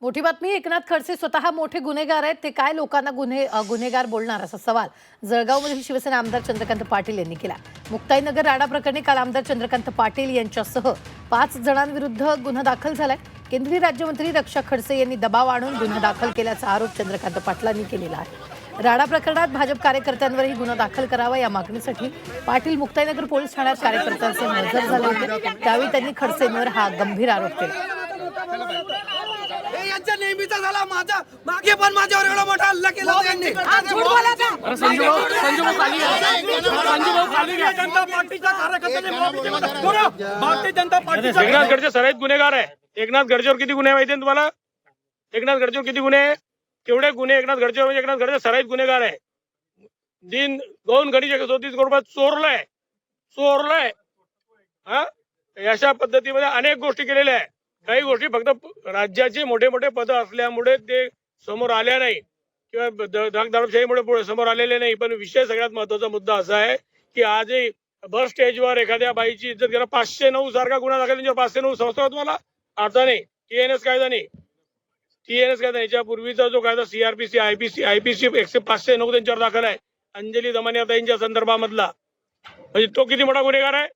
मोठी बातमी. एकनाथ खडसे स्वतः मोठे गुन्हेगार आहेत. ते काय लोकांना गुन्हेगार बोलणार असा सवाल जळगावमधील शिवसेना आमदार चंद्रकांत पाटील यांनी केला. मुक्ताईनगर राडा प्रकरणी काल आमदार चंद्रकांत पाटील यांच्यासह 5 जणांविरुद्ध गुन्हा दाखल झालाय. केंद्रीय राज्यमंत्री रक्षा खडसे यांनी दबाव आणून गुन्हा दाखल केल्याचा आरोप चंद्रकांत पाटलांनी केलेला आहे. राडा प्रकरणात भाजप कार्यकर्त्यांवरही गुन्हा दाखल करावा या मागणीसाठी पाटील मुक्ताईनगर पोलीस ठाण्यात कार्यकर्त्यांचे हजर झाले होते. त्यावेळी त्यांनी खडसेंवर हा गंभीर आरोप केला. यांचा नेहमीचा झाला. माझा मागे पण माझ्यावर एवढा मोठा हल्ला केला त्यांनी. जनता पार्टीच्या कार्यकर्त्यांनी भारतीय जनता पार्टीचा एकनाथ खडसे सराईत गुन्हेगार आहे. एकनाथ खडसेवर किती गुन्हे माहिती आहे तुम्हाला? एकनाथ खडसेवर किती गुन्हे? केवढे गुन्हे एकनाथ खडसेवर? म्हणजे एकनाथ खडसे सराईत गुन्हेगार आहे. दिन 2 गडीचे 34 करोड रुपये चोरलाय. हा, अशा पद्धतीमध्ये अनेक गोष्टी केलेल्या आहे. काही गोष्टी फक्त राज्याचे मोठे मोठे पद असल्यामुळे ते समोर आल्या नाही किंवा दारूशाहीमुळे समोर आलेले नाही. पण विषय सगळ्यात महत्वाचा मुद्दा असा आहे की आजही बस स्टेजवर एखाद्या बाईची इज्जत घेणं 509 सारखा गुन्हा दाखल त्यांच्यावर 509 संस्था तुम्हाला आता नाही. TNS कायदा नाही. याच्या पूर्वीचा जो कायदा CRPC IPC 509 त्यांच्यावर दाखल आहे. अंजली दमानिया ताईंच्या संदर्भामधला. म्हणजे तो किती मोठा गुन्हेगार आहे.